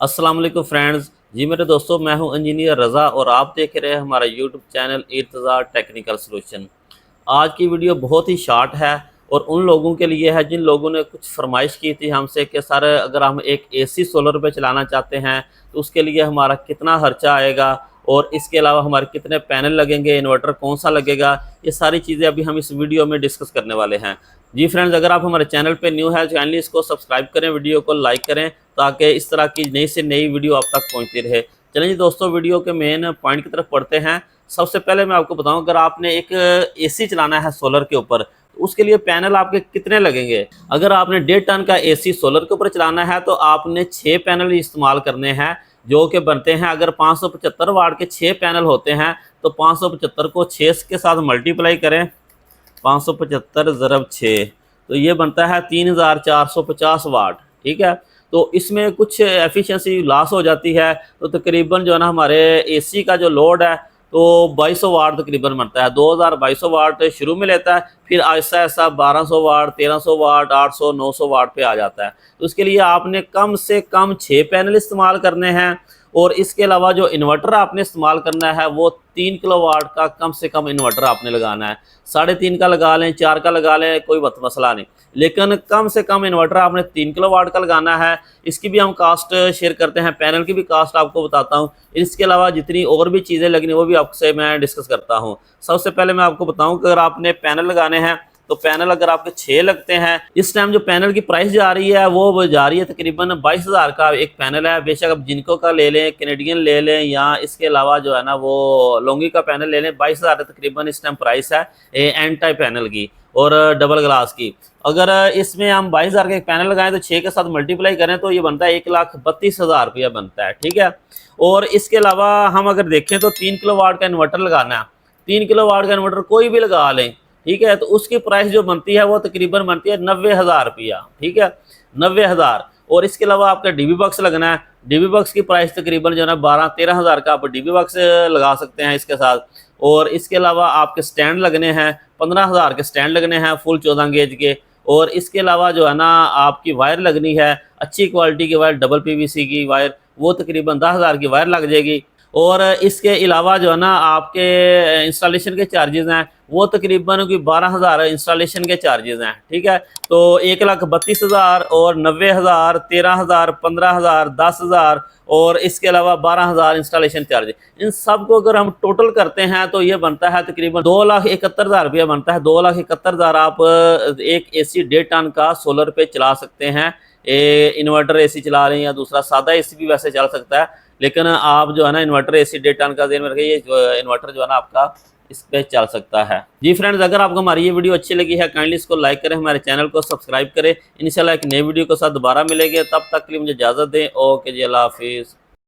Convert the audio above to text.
अस्सलाम वालेकुम फ्रेंड्स। जी मेरे दोस्तों, मैं हूं इंजीनियर रज़ा और आप देख रहे हैं हमारा YouTube channel Irtaza technical solution. आज की वीडियो बहुत ही शॉर्ट है और उन लोगों के लिए है जिन लोगों ने कुछ फरमाइश की थी हमसे कि सर अगर हम एक एसी सोलर पे चलाना चाहते हैं तो उसके लिए हमारा कितना खर्चा आएगा और इसके अलावा हमारे कितने पैनल लगेंगे, इन्वर्टर कौन सा लगेगा, ये सारी चीज़ें अभी हम इस वीडियो में डिस्कस करने वाले हैं। जी फ्रेंड्स, अगर आप हमारे चैनल पे न्यू है, चैनल इसको सब्सक्राइब करें, वीडियो को लाइक करें ताकि इस तरह की नई से नई वीडियो आप तक पहुंचती रहे। चलिए जी दोस्तों, वीडियो के मेन पॉइंट की तरफ पढ़ते हैं। सबसे पहले मैं आपको बताऊं, अगर आपने एक एसी चलाना है सोलर के ऊपर तो उसके लिए पैनल आपके कितने लगेंगे। अगर आपने 1.5 टन का एसी सोलर के ऊपर चलाना है तो आपने 6 पैनल इस्तेमाल करने हैं जो कि बनते हैं, अगर 575 वाट के 6 पैनल होते हैं तो 575 को 6 के साथ मल्टीप्लाई करें, 575 ज़रब 6 तो ये बनता है 3450 वाट। ठीक है, तो इसमें कुछ एफिशिएंसी लॉस हो जाती है, तो तकरीबन जो है ना हमारे एसी का जो लोड है तो 2200 वाट तकरीबन बनता है। 2200 वाट शुरू में लेता है, फिर ऐसा ऐसा 1200 वाट, 1300 वाट, 800, 900 वाट पे आ जाता है। तो उसके लिए आपने कम से कम 6 पैनल इस्तेमाल करने हैं और इसके अलावा जो इन्वर्टर आपने इस्तेमाल करना है वो 3 किलोवाट का कम से कम इन्वर्टर आपने लगाना है। 3.5 का लगा लें, 4 का लगा लें, कोई मसला नहीं, लेकिन कम से कम इन्वर्टर आपने 3 किलोवाट का लगाना है। इसकी भी हम कास्ट शेयर करते हैं, पैनल की भी कास्ट आपको बताता हूँ। इसके अलावा जितनी और भी चीज़ें लगनी वो भी आपसे मैं डिस्कस करता हूँ। सबसे पहले मैं आपको बताऊँ कि अगर आपने पैनल लगाने हैं तो पैनल अगर आपके 6 लगते हैं, इस टाइम जो पैनल की प्राइस जा रही है वो जा रही है तकरीबन 22,000 का एक पैनल है। बेशक आप जिनको का ले लें, कैनेडियन ले लें या इसके अलावा जो है ना वो लोंगी का पैनल ले लें, 22,000 तकरीबन इस टाइम प्राइस है एन टाइप पैनल की और डबल ग्लास की। अगर इसमें हम 22,000 का एक पैनल लगाएं तो 6 के साथ मल्टीप्लाई करें तो ये बनता है 1,32,000 रुपया बनता है। ठीक है, और इसके अलावा हम अगर देखें तो 3 किलो वाट का इन्वर्टर लगाना है, 3 किलो वाट का इन्वर्टर कोई भी लगा लें, ठीक है, तो उसकी प्राइस जो बनती है वो तकरीबन बनती है 90,000 रुपया। ठीक है, 90,000। और इसके अलावा आपका डीबी बॉक्स लगना है, डीबी बॉक्स की प्राइस तकरीबन जो है ना 12-13,000 का आप डीबी बॉक्स लगा सकते हैं इसके साथ। और इसके अलावा आपके स्टैंड लगने हैं, 15,000 के स्टैंड लगने हैं फुल 14 गेज के। और इसके अलावा जो है ना आपकी वायर लगनी है, अच्छी क्वालिटी की वायर, डबल पीवीसी की वायर, वो तकरीबन 10,000 की वायर लग जाएगी। और इसके अलावा जो है ना आपके इंस्टॉलेशन के चार्जेस हैं वो तकरीबन कोई 12,000 इंस्टॉलेशन के चार्जेस हैं। ठीक है, तो 1,32,000 और 90,000, 13,000, 15,000, 10,000 और इसके अलावा 12,000 इंस्टॉलेशन चार्ज। इन सब को अगर हम टोटल करते हैं तो ये बनता है तकरीबन 2,71,000 रुपया बनता है। 2,71,000 आप एक एसी 1.5 टन का सोलर पे चला सकते हैं। इन्वर्टर एसी चला रहे हैं या दूसरा सादा एसी भी वैसे चल सकता है, लेकिन आप जो है ना इन्वर्टर एसी 1.5 टन का ध्यान में रखिए, ये इन्वर्टर जो है ना आपका इस पे चल सकता है। जी फ्रेंड्स, अगर आपको हमारी ये वीडियो अच्छी लगी है काइंडली इसको लाइक करें, हमारे चैनल को सब्सक्राइब करें। इंशाल्लाह एक नई वीडियो के साथ दोबारा मिलेंगे, तब तक के लिए मुझे इजाज़त दें। ओके जी, अल्लाह हाफिज़।